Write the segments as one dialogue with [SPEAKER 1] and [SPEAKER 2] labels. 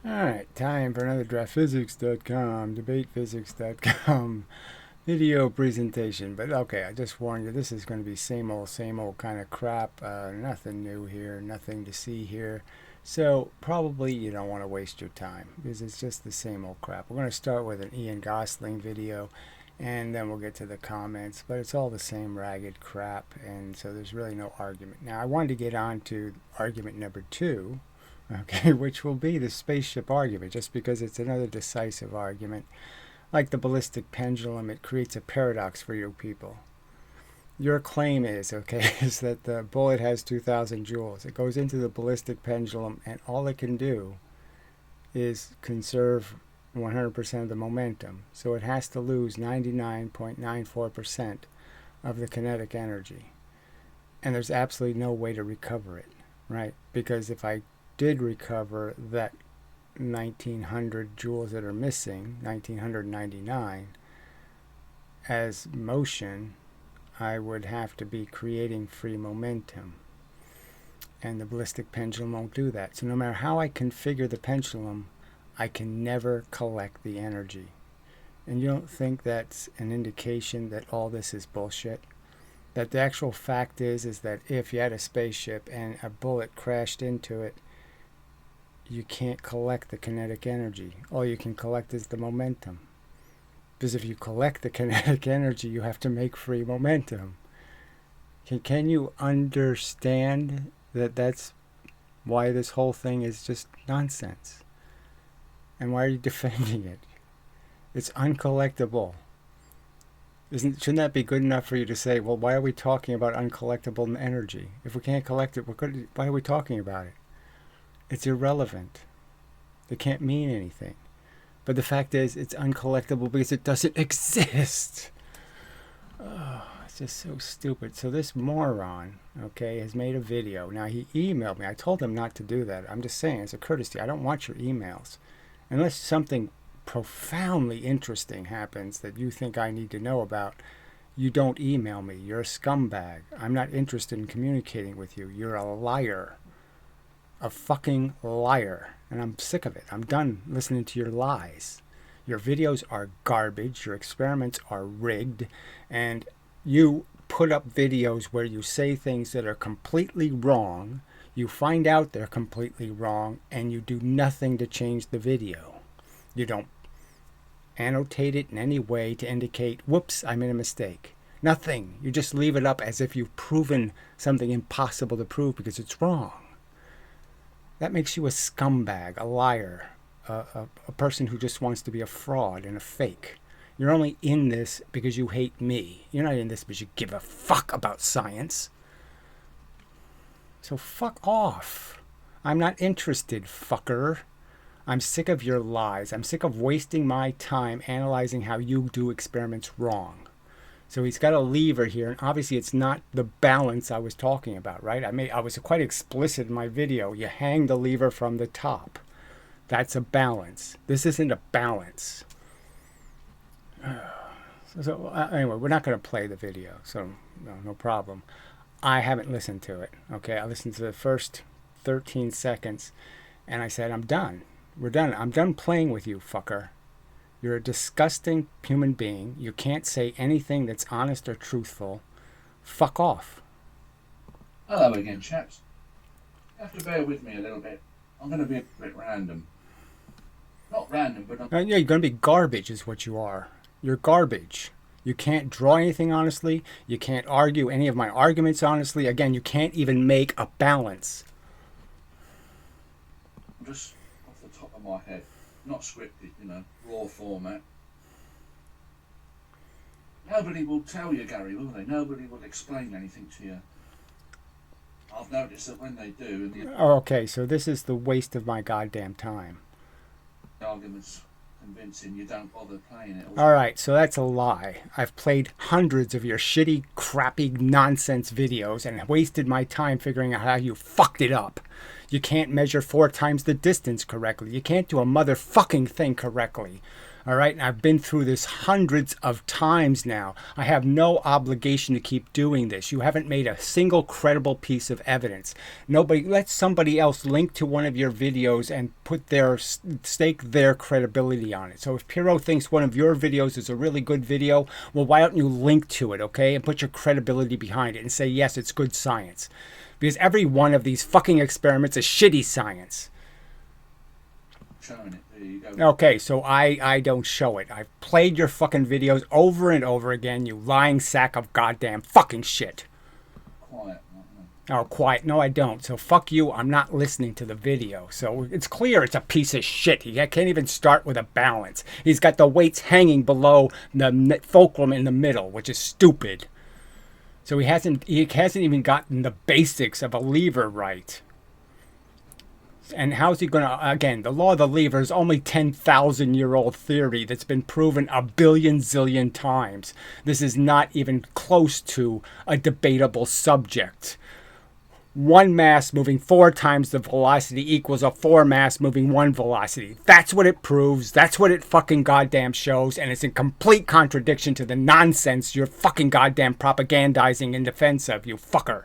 [SPEAKER 1] Alright, time for another draftphysics.com, debatephysics.com video presentation. But okay, I just warned you, this is going to be same old kind of crap. Nothing new here, nothing to see here. So probably you don't want to waste your time because it's just the same old crap. We're going to start with an Ian Gosling video and then we'll get to the comments. But it's all the same ragged crap, and so there's really no argument. Now I wanted to get on to argument number 2. Okay, which will be the spaceship argument, just because it's another decisive argument. Like the ballistic pendulum, it creates a paradox for you people. Your claim is, okay, is that the bullet has 2,000 joules. It goes into the ballistic pendulum, and all it can do is conserve 100% of the momentum. So it has to lose 99.94% of the kinetic energy. And there's absolutely no way to recover it, right? Because if I did recover that 1900 joules that are missing, 1999, as motion, I would have to be creating free momentum. And the ballistic pendulum won't do that. So no matter how I configure the pendulum, I can never collect the energy. And you don't think that's an indication that all this is bullshit? That the actual fact is that if you had a spaceship and a bullet crashed into it, you can't collect the kinetic energy. All you can collect is the momentum. Because if you collect the kinetic energy, you have to make free momentum. Can you understand that that's why this whole thing is just nonsense? And why are you defending it? It's uncollectible. Shouldn't that be good enough for you to say, well, why are we talking about uncollectible energy? If we can't collect it, why are we talking about it? It's irrelevant. It can't mean anything. But the fact is, it's uncollectible because it doesn't exist. Oh, it's just so stupid. So this moron, okay, has made a video. Now, he emailed me. I told him not to do that. I'm just saying, as a courtesy, I don't want your emails. Unless something profoundly interesting happens that you think I need to know about, you don't email me. You're a scumbag. I'm not interested in communicating with you. You're a liar. A fucking liar. And I'm sick of it. I'm done listening to your lies. Your videos are garbage. Your experiments are rigged. And you put up videos where you say things that are completely wrong. You find out they're completely wrong, and you do nothing to change the video. You don't annotate it in any way to indicate, whoops, I made a mistake. Nothing. You just leave it up as if you've proven something impossible to prove because it's wrong. That makes you a scumbag, a liar, a person who just wants to be a fraud and a fake. You're only in this because you hate me. You're not in this because you give a fuck about science. So fuck off. I'm not interested, fucker. I'm sick of your lies. I'm sick of wasting my time analyzing how you do experiments wrong. So he's got a lever here, and obviously it's not the balance I was talking about, right? I was quite explicit in my video. You hang the lever from the top. That's a balance. This isn't a balance. So anyway, we're not going to play the video, so no problem. I haven't listened to it, okay? I listened to the first 13 seconds, and I said, I'm done. We're done. I'm done playing with you, fucker. You're a disgusting human being. You can't say anything that's honest or truthful. Fuck off.
[SPEAKER 2] Hello again, chaps. You have to bear with me a little bit. I'm going to be a bit random. Not random, but
[SPEAKER 1] Yeah, you're going to be garbage is what you are. You're garbage. You can't draw anything honestly. You can't argue any of my arguments honestly. Again, you can't even make a balance.
[SPEAKER 2] just off the top of my head, not scripted, raw format. Nobody will tell you, Gary, will they? Nobody will explain anything to you. I've noticed that when they do, and
[SPEAKER 1] Okay, so this is the waste of my goddamn time.
[SPEAKER 2] the argument's convincing, you don't bother playing it.
[SPEAKER 1] Alright, so that's a lie. I've played hundreds of your shitty, crappy, nonsense videos and wasted my time figuring out how you fucked it up. You can't measure 4 times the distance correctly. You can't do a motherfucking thing correctly. All right, and I've been through this hundreds of times now. I have no obligation to keep doing this. You haven't made a single credible piece of evidence. Nobody, let somebody else link to one of your videos and put their stake their credibility on it. So if Piro thinks one of your videos is a really good video, well, why don't you link to it, okay, and put your credibility behind it and say, yes, it's good science. Because every one of these fucking experiments is shitty science.
[SPEAKER 2] Showing it. There you go.
[SPEAKER 1] Okay, so I don't show it. I've played your fucking videos over and over again, you lying sack of goddamn fucking shit.
[SPEAKER 2] Quiet.
[SPEAKER 1] Oh, quiet. No, I don't. So fuck you. I'm not listening to the video. So it's clear it's a piece of shit. He can't even start with a balance. He's got the weights hanging below the fulcrum in the middle, which is stupid. So he hasn't even gotten the basics of a lever right. And how's he going to, again, the law of the lever is only 10,000-year-old theory that's been proven a billion zillion times. This is not even close to a debatable subject. One mass moving 4 times the velocity equals a 4 mass moving 1 velocity. That's what it proves. That's what it fucking goddamn shows. And it's in complete contradiction to the nonsense you're fucking goddamn propagandizing in defense of, you fucker.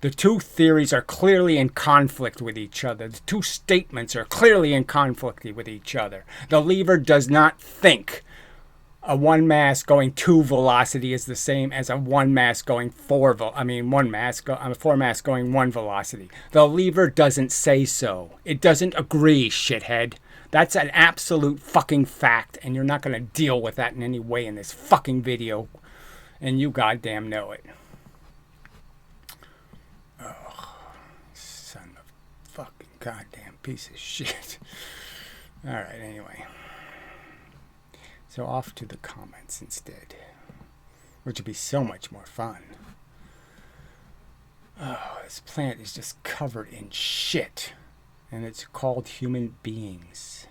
[SPEAKER 1] The two theories are clearly in conflict with each other. The two statements are clearly in conflict with each other. The lever does not think a 1 mass going 2 velocity is the same as a 1 mass going 4 mass going 1 velocity. The lever doesn't say so. It doesn't agree, shithead. That's an absolute fucking fact, and you're not going to deal with that in any way in this fucking video, and you goddamn know it. Fucking goddamn piece of shit. Alright, anyway. So off to the comments instead. Which would be so much more fun. Oh, this planet is just covered in shit. And it's called human beings.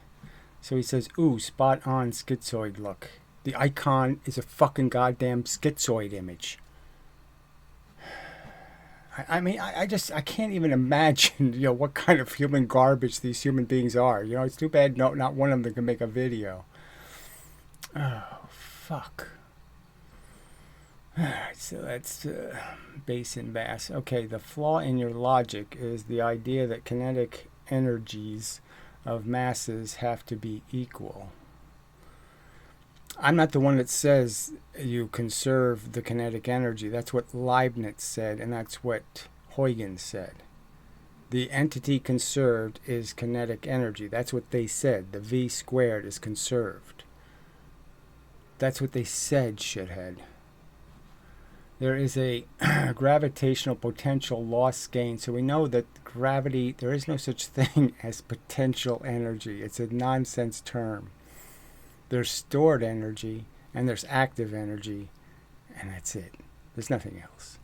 [SPEAKER 1] So he says, ooh, spot on schizoid look. The icon is a fucking goddamn schizoid image. I can't even imagine, what kind of human garbage these human beings are. It's too bad not one of them can make a video. Oh, fuck. Alright, so that's base and bass. Okay, the flaw in your logic is the idea that kinetic energies of masses have to be equal. I'm not the one that says you conserve the kinetic energy. That's what Leibniz said, and that's what Huygens said. The entity conserved is kinetic energy. That's what they said. The V squared is conserved. That's what they said, shithead. There is a gravitational potential loss gain. So we know that gravity, there is no such thing as potential energy. It's a nonsense term. There's stored energy, and there's active energy, and that's it. There's nothing else.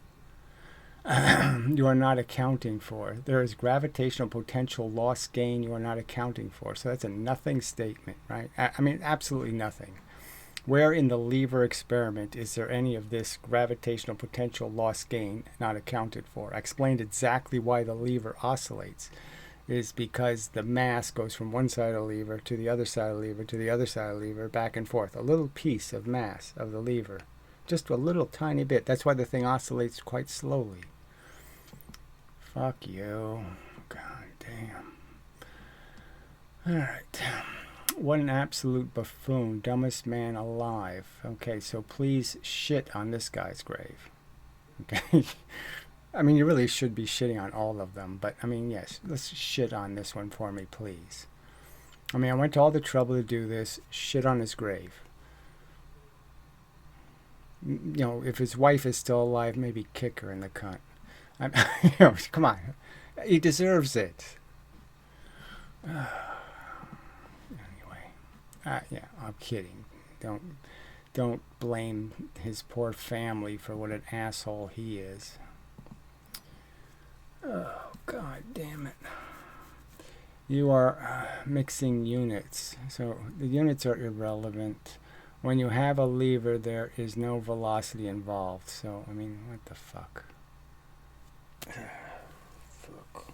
[SPEAKER 1] You are not accounting for. There is gravitational potential loss gain you are not accounting for. So that's a nothing statement, right? Absolutely nothing. Where in the lever experiment is there any of this gravitational potential loss gain not accounted for? I explained exactly why the lever oscillates. Is because the mass goes from one side of the lever to the other side of the lever to the other side of the lever, back and forth. A little piece of mass of the lever. Just a little tiny bit. That's why the thing oscillates quite slowly. Fuck you. God damn. Alright. What an absolute buffoon. Dumbest man alive. Okay, so please shit on this guy's grave. Okay? You really should be shitting on all of them, but, yes, let's shit on this one for me, please. I went to all the trouble to do this. Shit on his grave. If his wife is still alive, maybe kick her in the cunt. Come on. He deserves it. Anyway. Yeah, I'm kidding. Don't blame his poor family for what an asshole he is. Oh, God damn it. You are mixing units. So the units are irrelevant. When you have a lever, there is no velocity involved. So, what the fuck? Fuck.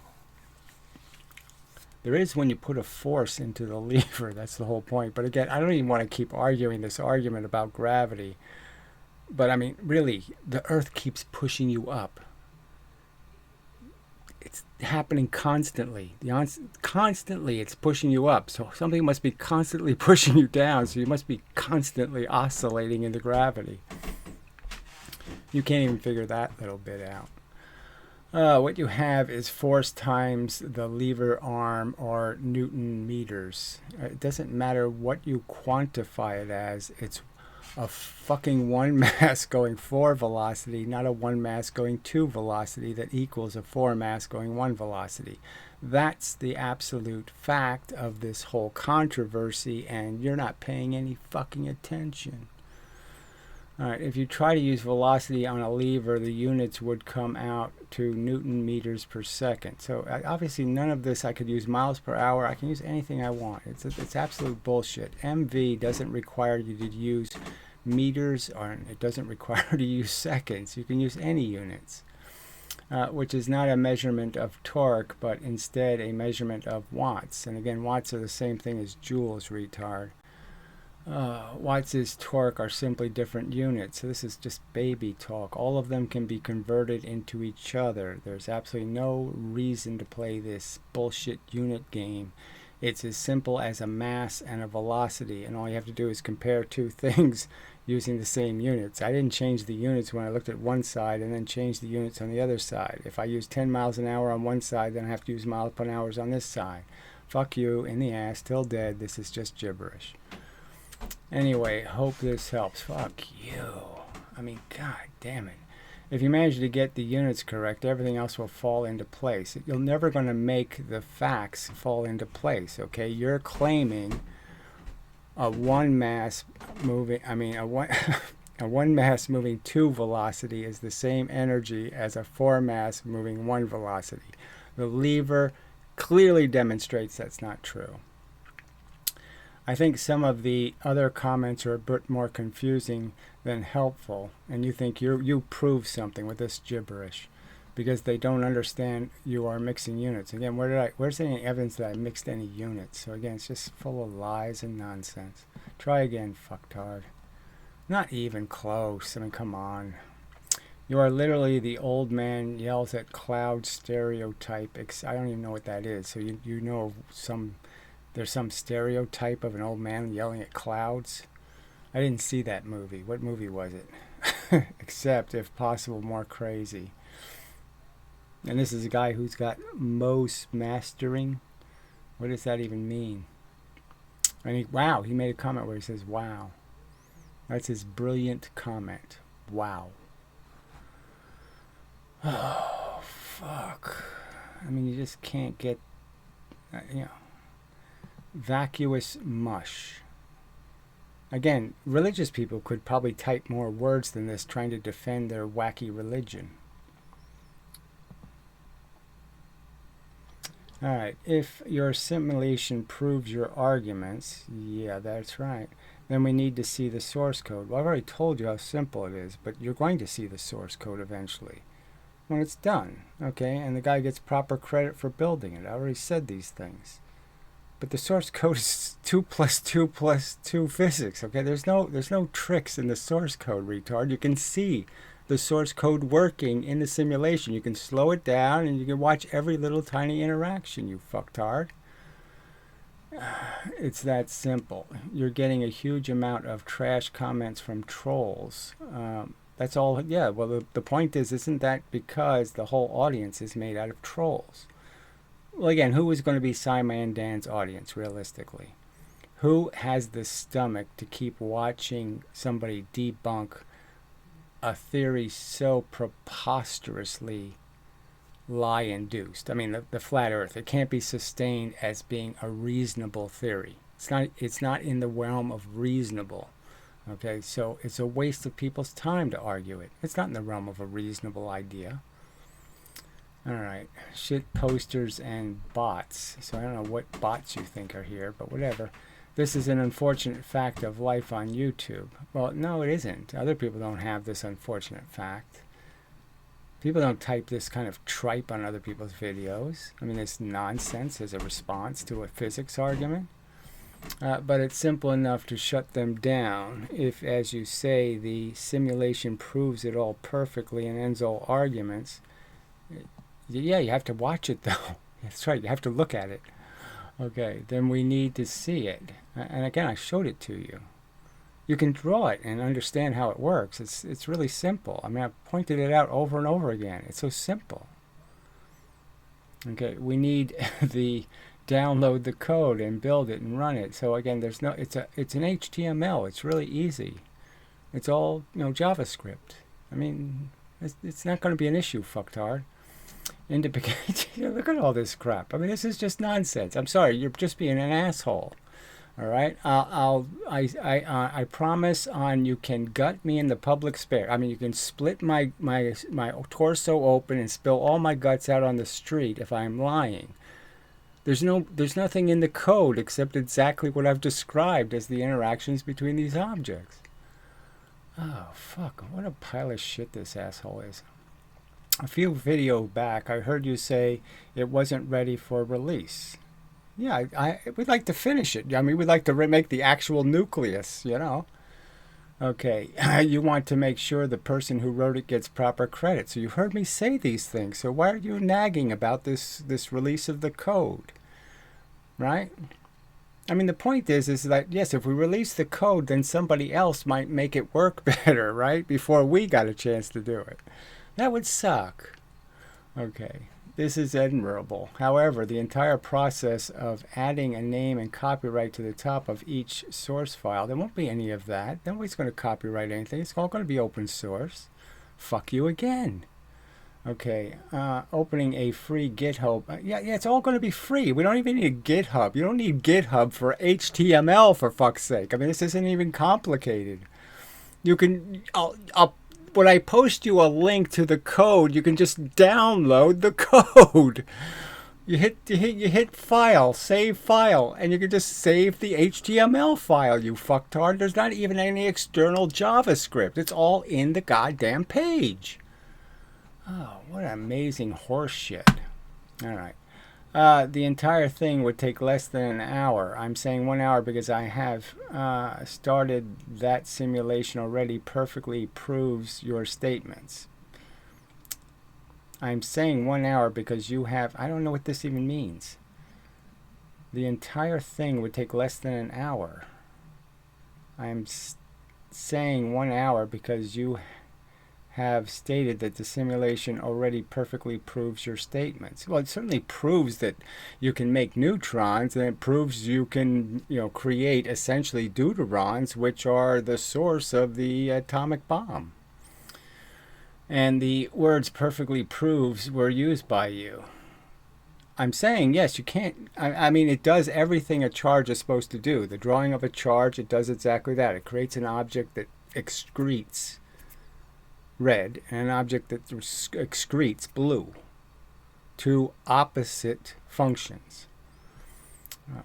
[SPEAKER 1] There is when you put a force into the lever. That's the whole point. But again, I don't even want to keep arguing this argument about gravity. But I mean, really, the Earth keeps pushing you up. It's happening constantly. Constantly it's pushing you up. So something must be constantly pushing you down. So you must be constantly oscillating into gravity. You can't even figure that little bit out. What you have is force times the lever arm, or Newton meters. It doesn't matter what you quantify it as. It's a fucking one mass going 4 velocity, not a one mass going 2 velocity that equals a 4 mass going 1 velocity. That's the absolute fact of this whole controversy, and you're not paying any fucking attention. Alright, if you try to use velocity on a lever, the units would come out to Newton meters per second. So obviously none of this I could use miles per hour. I can use anything I want. It's absolute bullshit. MV doesn't require you to use meters, or it doesn't require you to use seconds. You can use any units, which is not a measurement of torque, but instead a measurement of watts. And again, watts are the same thing as joules, retard. Watts' torque are simply different units. So this is just baby talk. All of them can be converted into each other. There's absolutely no reason to play this bullshit unit game. It's as simple as a mass and a velocity, and all you have to do is compare two things using the same units. I didn't change the units when I looked at one side and then change the units on the other side. If I use 10 miles an hour on one side, then I have to use miles per hour on this side. Fuck you, in the ass, till dead. This is just gibberish. Anyway, hope this helps. Fuck you. I mean, god damn it. If you manage to get the units correct, everything else will fall into place. You're never going to make the facts fall into place, okay? You're claiming a one mass moving, a one mass moving 2 velocity is the same energy as a 4 mass moving 1 velocity. The lever clearly demonstrates that's not true. I think some of the other comments are a bit more confusing than helpful, and you think you prove something with this gibberish because they don't understand you are mixing units. Again, where's any evidence that I mixed any units? So again, it's just full of lies and nonsense. Try again, fucktard. Not even close. I mean, come on. You are literally the old man yells at cloud stereotype. I don't even know what that is. So you know there's some stereotype of an old man yelling at clouds. I didn't see that movie. What movie was it? Except, if possible, more crazy. And this is a guy who's got most mastering. What does that even mean? And wow, he made a comment where he says, wow. That's his brilliant comment. Wow. Oh, fuck. I mean, you just can't get, vacuous mush. Again, religious people could probably type more words than this trying to defend their wacky religion. Alright, if your simulation proves your arguments, yeah, that's right, then we need to see the source code. Well, I've already told you how simple it is, but you're going to see the source code eventually when it's done, okay? And the guy gets proper credit for building it. I already said these things. But the source code is 2 + 2 + 2 physics, okay? There's no tricks in the source code, retard. You can see the source code working in the simulation. You can slow it down and you can watch every little tiny interaction, you fucktard. It's that simple. You're getting a huge amount of trash comments from trolls. That's all. Yeah, well, the point is, isn't that because the whole audience is made out of trolls? Well, again, who is going to be SciManDan's audience, realistically? Who has the stomach to keep watching somebody debunk a theory so preposterously lie-induced? I mean, the flat earth, it can't be sustained as being a reasonable theory. It's not in the realm of reasonable. Okay, so it's a waste of people's time to argue it. It's not in the realm of a reasonable idea. Alright, shit posters and bots. So I don't know what bots you think are here, but whatever. This is an unfortunate fact of life on YouTube. Well, no, it isn't. Other people don't have this unfortunate fact. People don't type this kind of tripe on other people's videos. I mean, it's nonsense as a response to a physics argument. But it's simple enough to shut them down if, as you say, the simulation proves it all perfectly and ends all arguments. Yeah, you have to watch it, though. That's right, you have to look at it. Okay, then we need to see it. And again, I showed it to you. You can draw it and understand how it works. It's really simple. I mean, I've pointed it out over and over again. It's so simple. Okay, we need the download the code and build it and run it. So again, it's an HTML. It's really easy. It's all, JavaScript. I mean, it's not going to be an issue, fucktard. Look at all this crap. I mean, this is just nonsense. I'm sorry, you're just being an asshole. All right, I promise on you can gut me in the public spare. I mean, you can split my torso open and spill all my guts out on the street if I'm lying. There's nothing in the code except exactly what I've described as the interactions between these objects. Oh fuck! What a pile of shit this asshole is. A few videos back, I heard you say it wasn't ready for release. Yeah, we'd like to finish it. I mean, we'd like to make the actual nucleus, Okay, you want to make sure the person who wrote it gets proper credit. So you heard me say these things. So why are you nagging about this release of the code? Right? I mean, the point is that, yes, if we release the code, then somebody else might make it work better, right? Before we got a chance to do it. That would suck. Okay. This is admirable. However, the entire process of adding a name and copyright to the top of each source file, there won't be any of that. Nobody's going to copyright anything. It's all going to be open source. Fuck you again. Okay, opening a free GitHub. Yeah, it's all going to be free. We don't even need GitHub. You don't need GitHub for HTML, for fuck's sake. I mean, this isn't even complicated. You can... When I post you a link to the code, you can just download the code. You hit file, save file, and you can just save the HTML file, you fucktard. There's not even any external JavaScript. It's all in the goddamn page. Oh, what an amazing horse shit. All right. The entire thing would take less than an hour. I'm saying 1 hour because I have started that simulation already. Perfectly proves your statements. I'm saying 1 hour because you have... I don't know what this even means. The entire thing would take less than an hour. I'm saying 1 hour because you have stated that the simulation already perfectly proves your statements. Well, it certainly proves that you can make neutrons, and it proves you can, create essentially deuterons, which are the source of the atomic bomb. And the words perfectly proves were used by you. I'm saying, yes, you can't... I mean, it does everything a charge is supposed to do. The drawing of a charge, it does exactly that. It creates an object that excretes red and an object that excretes blue. Two opposite functions.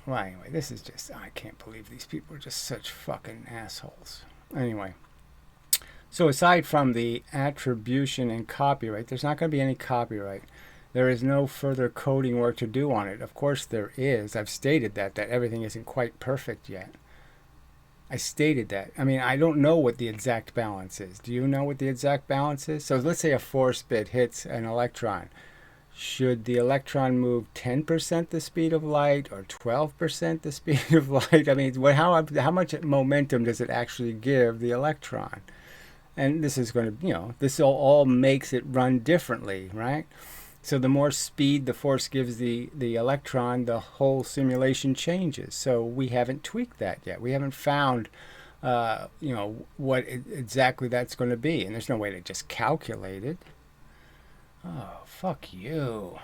[SPEAKER 1] Well, anyway, this is just... I can't believe these people are just such fucking assholes. Anyway. So aside from the attribution and copyright, there's not going to be any copyright. There is no further coding work to do on it. Of course there is. I've stated that everything isn't quite perfect yet. I stated that. I mean, I don't know what the exact balance is. Do you know what the exact balance is? So let's say a force bit hits an electron. Should the electron move 10% the speed of light or 12% the speed of light? I mean, how much momentum does it actually give the electron? And this is going to, this all makes it run differently, right? So the more speed the force gives the electron, the whole simulation changes. So we haven't tweaked that yet. We haven't found, what exactly that's going to be. And there's no way to just calculate it. Oh, fuck you.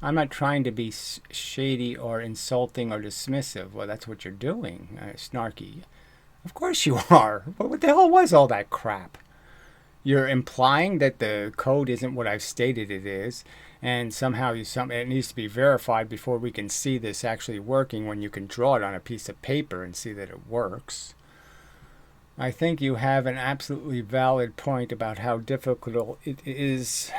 [SPEAKER 1] I'm not trying to be shady or insulting or dismissive. Well, that's what you're doing, snarky. Of course you are. What the hell was all that crap? You're implying that the code isn't what I've stated it is, and somehow it needs to be verified before we can see this actually working, when you can draw it on a piece of paper and see that it works. I think you have an absolutely valid point about how difficult it is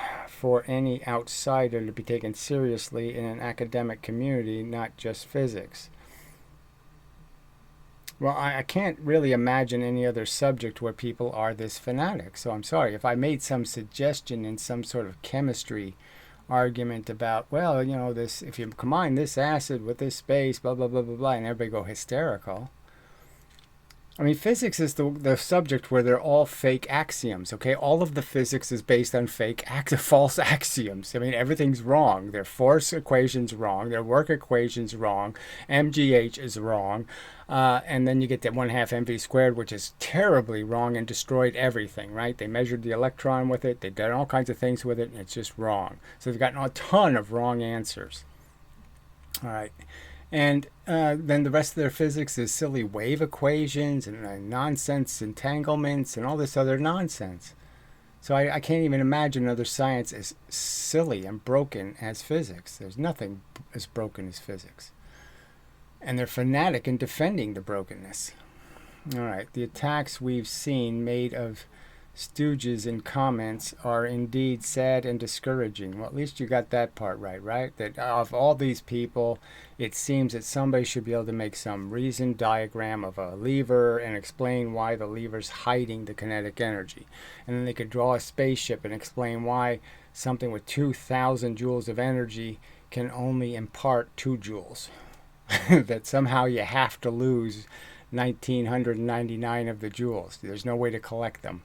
[SPEAKER 1] for any outsider to be taken seriously in an academic community, not just physics. Well, I can't really imagine any other subject where people are this fanatic. So I'm sorry if I made some suggestion in some sort of chemistry argument about, well, you know, this, if you combine this acid with this base, blah, blah, blah, blah, blah, and everybody go hysterical. I mean, physics is the subject where they're all fake axioms, okay? All of the physics is based on false axioms. I mean, everything's wrong. Their force equation's wrong. Their work equation's wrong. MGH is wrong. And then you get that 1/2 mv squared, which is terribly wrong and destroyed everything, right? They measured the electron with it. They've done all kinds of things with it, and it's just wrong. So they've gotten a ton of wrong answers. All right. And then the rest of their physics is silly wave equations and nonsense entanglements and all this other nonsense. So I can't even imagine another science as silly and broken as physics. There's nothing as broken as physics. And they're fanatic in defending the brokenness. All right, the attacks we've seen made of stooges in comments are indeed sad and discouraging. Well, at least you got that part right, right? That of all these people, it seems that somebody should be able to make some reasoned diagram of a lever and explain why the lever's hiding the kinetic energy. And then they could draw a spaceship and explain why something with 2,000 joules of energy can only impart 2 joules. That somehow you have to lose 1,999 of the joules. There's no way to collect them.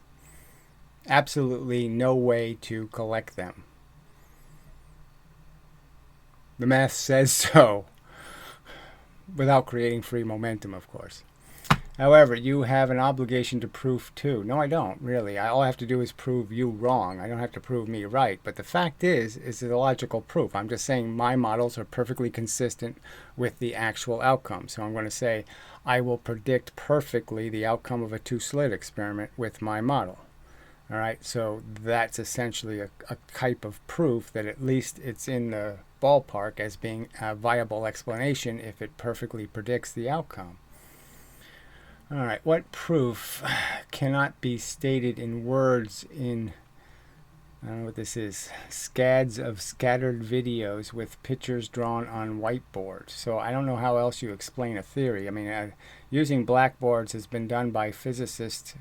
[SPEAKER 1] Absolutely no way to collect them. The math says so, without creating free momentum, of course. However, you have an obligation to prove too. No, I don't, really. All I have to do is prove you wrong. I don't have to prove me right. But the fact is the logical proof. I'm just saying my models are perfectly consistent with the actual outcome. So I'm going to say I will predict perfectly the outcome of a 2-slit experiment with my model. All right, so that's essentially a type of proof that at least it's in the ballpark as being a viable explanation if it perfectly predicts the outcome. All right, what proof cannot be stated in words in, I don't know what this is, scads of scattered videos with pictures drawn on whiteboards. So I don't know how else you explain a theory. I mean, using blackboards has been done by physicists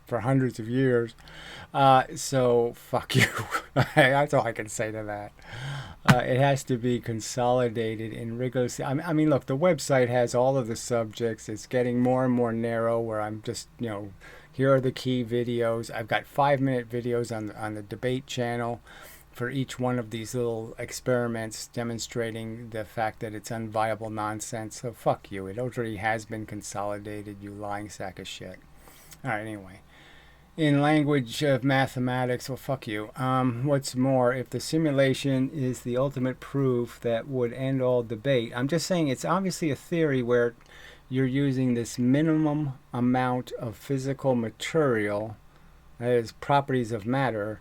[SPEAKER 1] for hundreds of years. So fuck you. That's all I can say to that. It has to be consolidated in rigorous. I mean, look, the website has all of the subjects. It's getting more and more narrow where I'm just, you know, here are the key videos. I've got 5-minute videos on the debate channel for each one of these little experiments demonstrating the fact that it's unviable nonsense. So fuck you. It already has been consolidated, you lying sack of shit. All right, anyway. In language of mathematics, well, fuck you. What's more, if the simulation is the ultimate proof that would end all debate, I'm just saying it's obviously a theory where you're using this minimum amount of physical material, that is, properties of matter,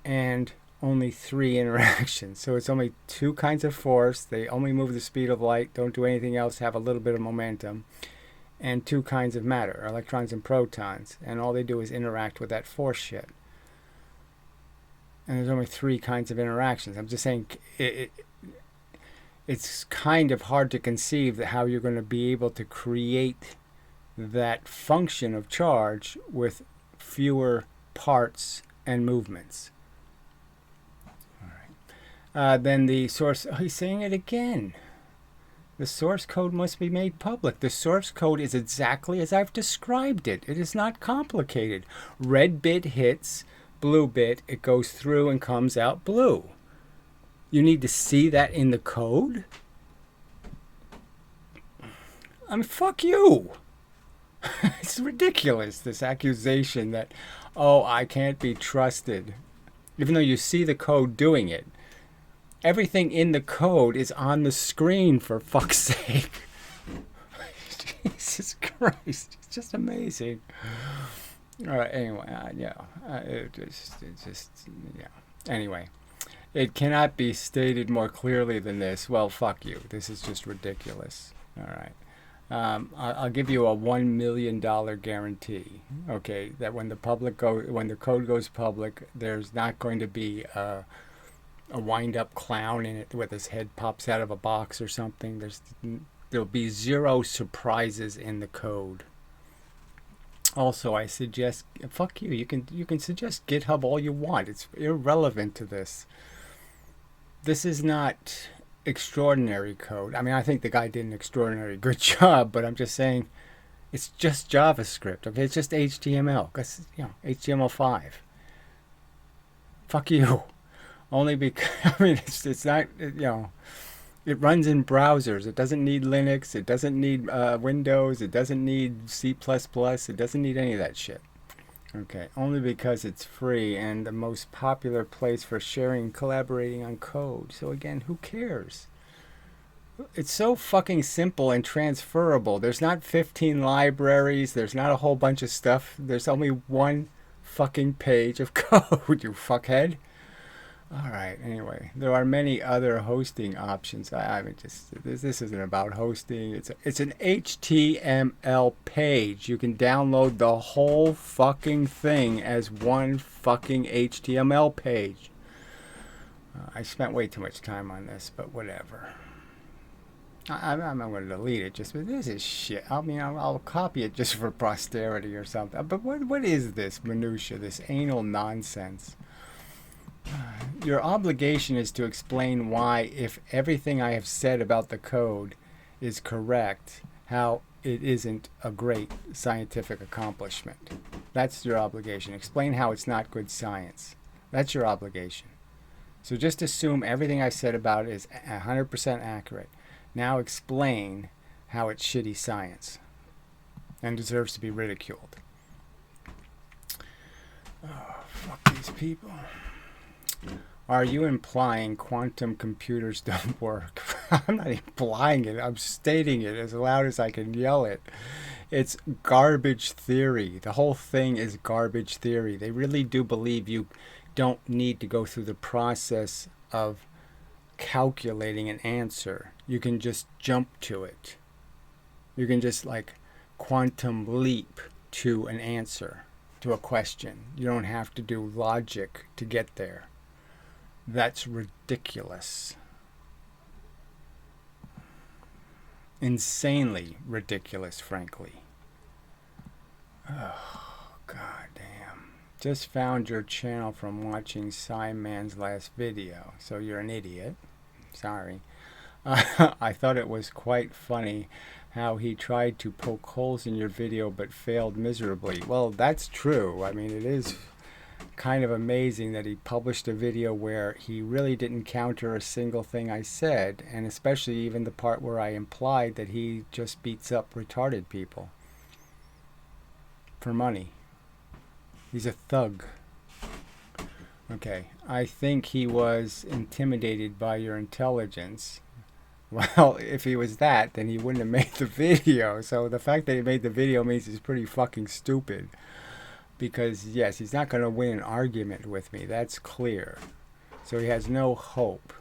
[SPEAKER 1] and only 3 interactions. So it's only 2 kinds of force. They only move the speed of light, don't do anything else, have a little bit of momentum. And 2 kinds of matter, electrons and protons, and all they do is interact with that force shit. And there's only 3 kinds of interactions. I'm just saying it's kind of hard to conceive that how you're going to be able to create that function of charge with fewer parts and movements. All right. Then the source, oh, he's saying it again. The source code must be made public. The source code is exactly as I've described it. It is not complicated. Red bit hits blue bit. It goes through and comes out blue. You need to see that in the code? I mean, fuck you. It's ridiculous, this accusation that, oh, I can't be trusted. Even though you see the code doing it. Everything in the code is on the screen, for fuck's sake. Jesus Christ. It's just amazing. All right, anyway, Anyway, it cannot be stated more clearly than this. Well, fuck you. This is just ridiculous. All right. I'll give you a $1 million guarantee. Okay, that when the code goes public, there's not going to be a wind-up clown in it with his head pops out of a box or something. There'll be zero surprises in the code. Also, I suggest fuck you. You can suggest GitHub all you want. It's irrelevant to this. This is not extraordinary code. I mean, I think the guy did an extraordinary good job, but I'm just saying it's just JavaScript. Okay, it's just HTML. HTML5. Fuck you. Only because I mean it's not it runs in browsers. It doesn't need Linux. It doesn't need Windows. It doesn't need C++. It doesn't need any of that shit. Okay, only because it's free and the most popular place for sharing and collaborating on code. So again, who cares? It's so fucking simple and transferable. There's not 15 libraries. There's not a whole bunch of stuff. There's only one fucking page of code, you fuckhead. Alright, anyway, there are many other hosting options. I mean, this isn't about hosting. It's an HTML page. You can download the whole fucking thing as one fucking HTML page. I spent way too much time on this, but whatever. I'm going to delete it just, but this is shit. I mean, I'll copy it just for posterity or something. But what is this minutia, this anal nonsense? Your obligation is to explain why, if everything I have said about the code is correct, how it isn't a great scientific accomplishment. That's your obligation. Explain how it's not good science. That's your obligation. So just assume everything I said about it is 100% accurate. Now explain how it's shitty science and deserves to be ridiculed. Oh, fuck these people. Are you implying quantum computers don't work? I'm not implying it. I'm stating it as loud as I can yell it. It's garbage theory. The whole thing is garbage theory. They really do believe you don't need to go through the process of calculating an answer. You can just jump to it. You can just quantum leap to an answer, to a question. You don't have to do logic to get there. That's ridiculous. Insanely ridiculous, frankly. Oh, god damn. Just found your channel from watching SciMan's last video, so you're an idiot. Sorry. I thought it was quite funny how he tried to poke holes in your video but failed miserably. Well, that's true. I mean, it is kind of amazing that he published a video where he really didn't counter a single thing I said, and especially even the part where I implied that he just beats up retarded people for money. He's a thug. Okay, I think he was intimidated by your intelligence. Well, if he was that, then he wouldn't have made the video. So the fact that he made the video means he's pretty fucking stupid. Because, yes, he's not going to win an argument with me. That's clear. So he has no hope.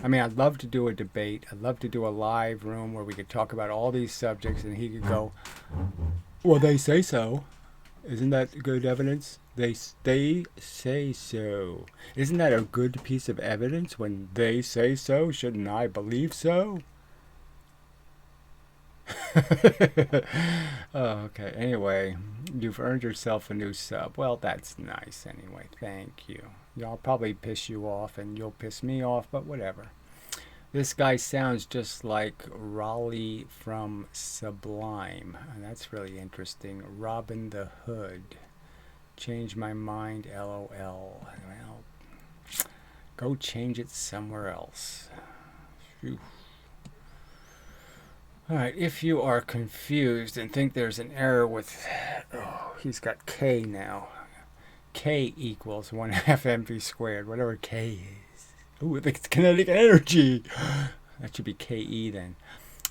[SPEAKER 1] I mean, I'd love to do a debate. I'd love to do a live room where we could talk about all these subjects and he could go, well, they say so. Isn't that good evidence? They say so. Isn't that a good piece of evidence when they say so? Shouldn't I believe so? Oh, okay. Anyway, you've earned yourself a new sub. Well, that's nice anyway. Thank you. I'll probably piss you off and you'll piss me off, but whatever. This guy sounds just like Raleigh from Sublime. And that's really interesting. Robin the Hood. Change my mind, LOL. Well, go change it somewhere else. Phew. Alright, if you are confused and think there's an error with... Oh, he's got K now. K equals 1 half mv squared, whatever K is. Ooh, it's kinetic energy! That should be KE then.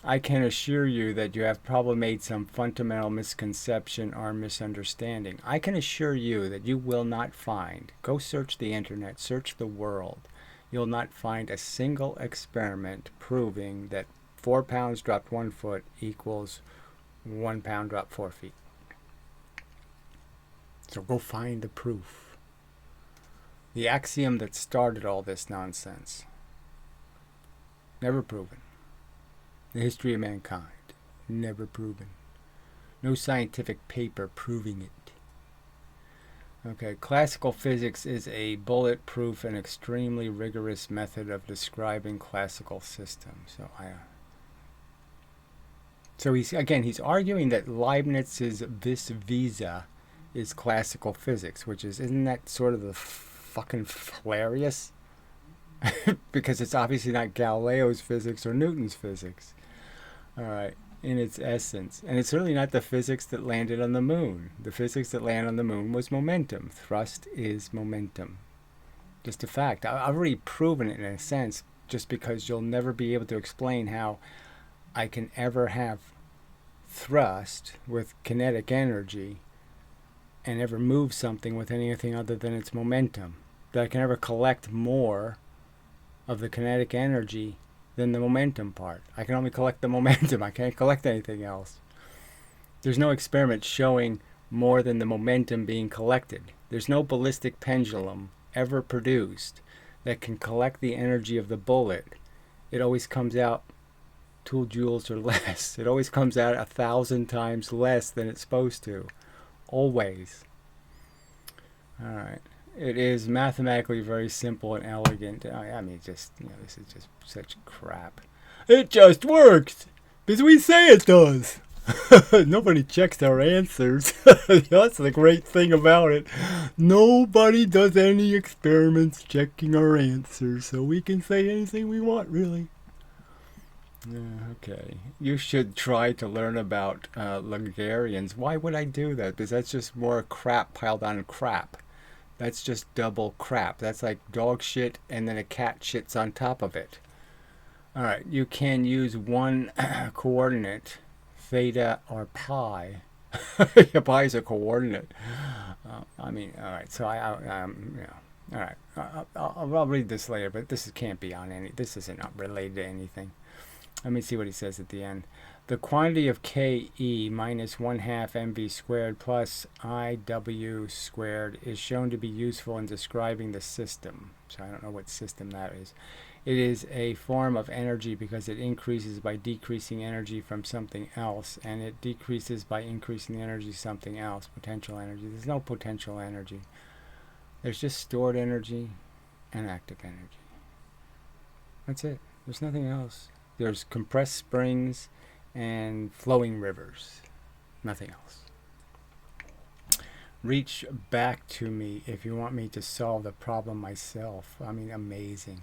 [SPEAKER 1] I can assure you that you have probably made some fundamental misconception or misunderstanding. I can assure you that you will not find... Go search the internet, search the world. You'll not find a single experiment proving that 4 pounds dropped 1 foot equals 1 pound dropped 4 feet. So go find the proof. The axiom that started all this nonsense. Never proven. The history of mankind. Never proven. No scientific paper proving it. Okay, classical physics is a bulletproof and extremely rigorous method of describing classical systems. So he's arguing that Leibniz's vis visa is classical physics, which isn't that sort of the fucking hilarious? Because it's obviously not Galileo's physics or Newton's physics. All right. In its essence. And it's certainly not the physics that landed on the moon. The physics that landed on the moon was momentum. Thrust is momentum. Just a fact. I've already proven it in a sense, just because you'll never be able to explain how I can ever have thrust with kinetic energy and ever move something with anything other than its momentum. That I can ever collect more of the kinetic energy than the momentum part. I can only collect the momentum. I can't collect anything else. There's no experiment showing more than the momentum being collected. There's no ballistic pendulum ever produced that can collect the energy of the bullet. It always comes out 2 joules or less. It always comes out 1,000 times less than it's supposed to. Always. All right. It is mathematically very simple and elegant. I mean, just, this is just such crap. It just works! Because we say it does! Nobody checks our answers. That's the great thing about it. Nobody does any experiments checking our answers, so we can say anything we want, really. Okay. You should try to learn about Lagrangians. Why would I do that? Because that's just more crap piled on crap. That's just double crap. That's like dog shit and then a cat shits on top of it. Alright, you can use one coordinate, theta or pi. Pi is a coordinate. Alright, so alright, I'll read this later, but this can't be on any, this isn't related to anything. Let me see what he says at the end. The quantity of Ke minus 1/2 mv squared plus Iw squared is shown to be useful in describing the system. So I don't know what system that is. It is a form of energy because it increases by decreasing energy from something else, and it decreases by increasing the energy of something else, potential energy. There's no potential energy. There's just stored energy and active energy. That's it. There's nothing else. There's compressed springs and flowing rivers. Nothing else. Reach back to me if you want me to solve the problem myself. I mean, amazing.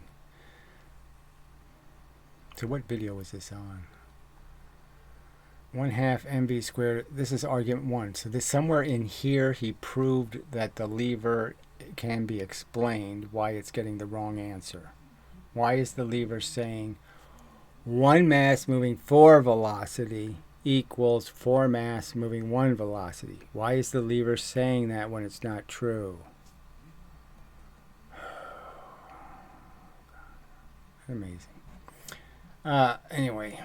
[SPEAKER 1] So what video is this on? 1/2 mv squared. This is argument 1. So this somewhere in here he proved that the lever can be explained why it's getting the wrong answer. Why is the lever saying 1 mass moving 4 velocity equals 4 mass moving 1 velocity? Why is the lever saying that when it's not true? Amazing. Anyway,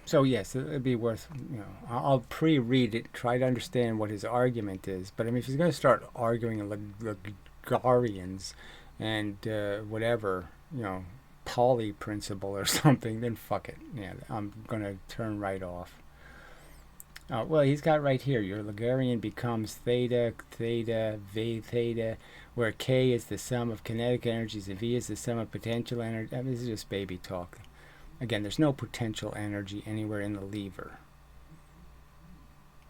[SPEAKER 1] so yes, it'd be worth, I'll pre-read it, try to understand what his argument is. But I mean, if he's going to start arguing Lagrangians and whatever, Pauli principle or something, then fuck it. Yeah, I'm gonna turn right off. Well, he's got right here, your Lagrangian becomes theta, V theta, where K is the sum of kinetic energies and V is the sum of potential energy. I mean, this is just baby talk. Again, there's no potential energy anywhere in the lever.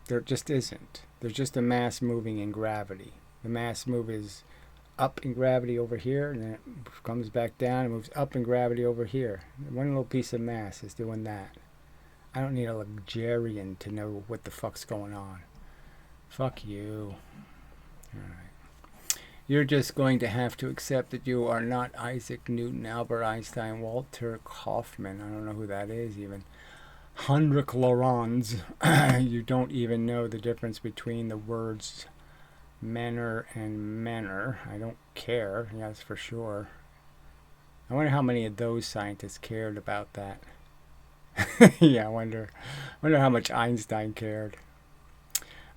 [SPEAKER 1] There just isn't. There's just a mass moving in gravity. The mass move is up in gravity over here, and then it comes back down and moves up in gravity over here. One little piece of mass is doing that. I don't need a Lagrangian to know what the fuck's going on. Fuck you. Alright. You're just going to have to accept that you are not Isaac Newton, Albert Einstein, Walter Kaufman. I don't know who that is even. Heinrich Lorentz. You don't even know the difference between the words manner and manner. I don't care, that's for sure. I wonder how many of those scientists cared about that. Yeah, wonder how much Einstein cared.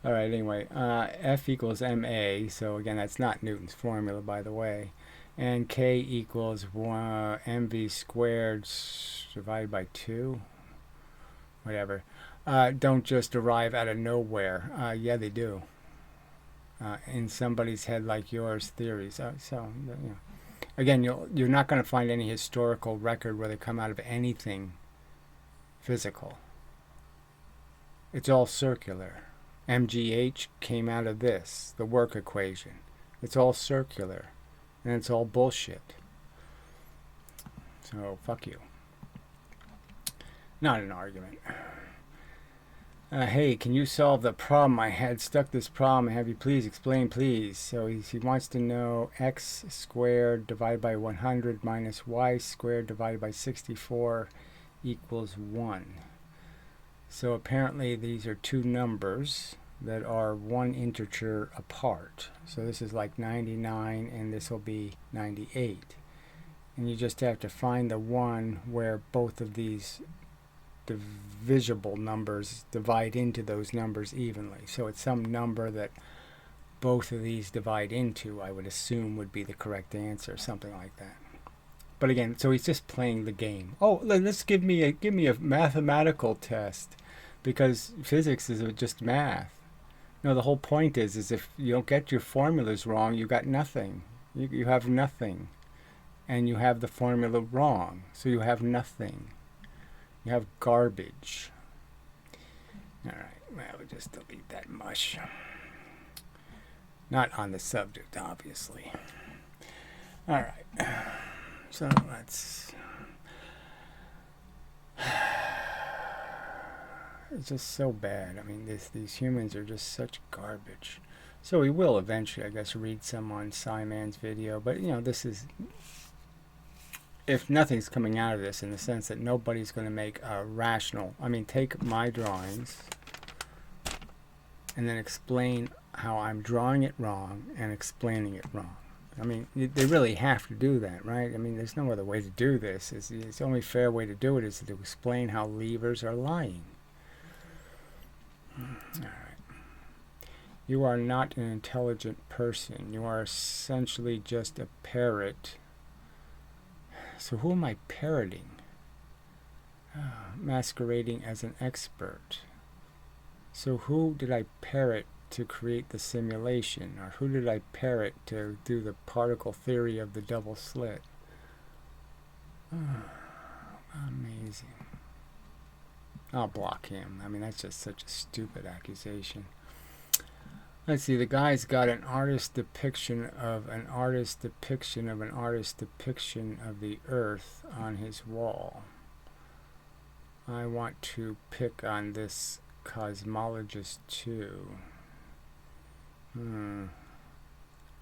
[SPEAKER 1] All right, anyway, F equals ma, so again, that's not Newton's formula, by the way. And K equals mv squared divided by 2. Whatever. Don't just arrive out of nowhere. Yeah, they do. In somebody's head like yours, theories. So, you know. Again, you're not going to find any historical record where they come out of anything physical. It's all circular. MGH came out of this, the work equation. It's all circular. And it's all bullshit. So, fuck you. Not an argument. Hey, can you solve the problem? I had stuck this problem. Have you please explain, please? So he wants to know x squared divided by 100 minus y squared divided by 64 equals 1. So apparently these are two numbers that are one integer apart. So this is like 99 and this will be 98. And you just have to find the one where both of these divisible numbers divide into those numbers evenly. So it's some number that both of these divide into, I would assume would be the correct answer, something like that. But again, so he's just playing the game. Oh, let's give me a mathematical test, because physics is just math. No, the whole point is if you don't get your formulas wrong, you got nothing. You have nothing. And you have the formula wrong, so you have nothing. You have garbage. Alright, well, we'll just delete that mush. Not on the subject, obviously. Alright, so let's... It's just so bad. I mean, these humans are just such garbage. So we will eventually, I guess, read some on SciMan's video, but, you know, this is... If nothing's coming out of this, in the sense that nobody's going to make a rational... I mean, take my drawings and then explain how I'm drawing it wrong and explaining it wrong. I mean, they really have to do that, right? I mean, there's no other way to do this. It's the only fair way to do it is to explain how levers are lying. All right. You are not an intelligent person. You are essentially just a parrot. So who am I parroting? Masquerading as an expert. So who did I parrot to create the simulation? Or who did I parrot to do the particle theory of the double slit? Amazing. I'll block him. I mean, that's just such a stupid accusation. Let's see, the guy's got an artist depiction of an artist depiction of an artist depiction of the Earth on his wall. I want to pick on this cosmologist too.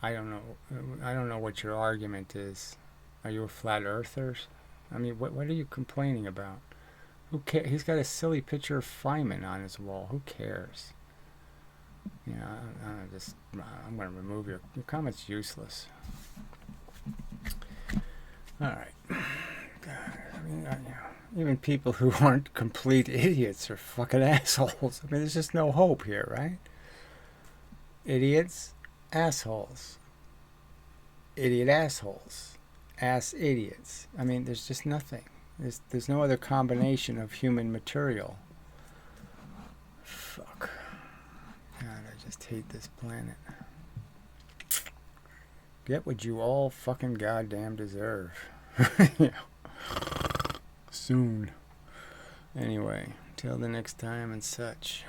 [SPEAKER 1] I don't know what your argument is. Are you a flat earther? I mean, what are you complaining about? Who cares? He's got a silly picture of Feynman on his wall. Who cares? You know, I'm going to remove your comment's useless. All right. I mean, even people who aren't complete idiots are fucking assholes. I mean, there's just no hope here, right? Idiots, assholes. Idiot assholes. Ass idiots. I mean, there's just nothing. There's no other combination of human material. Fuck. God, I just hate this planet. Get what you all fucking goddamn deserve. Yeah. Soon. Anyway, till the next time and such.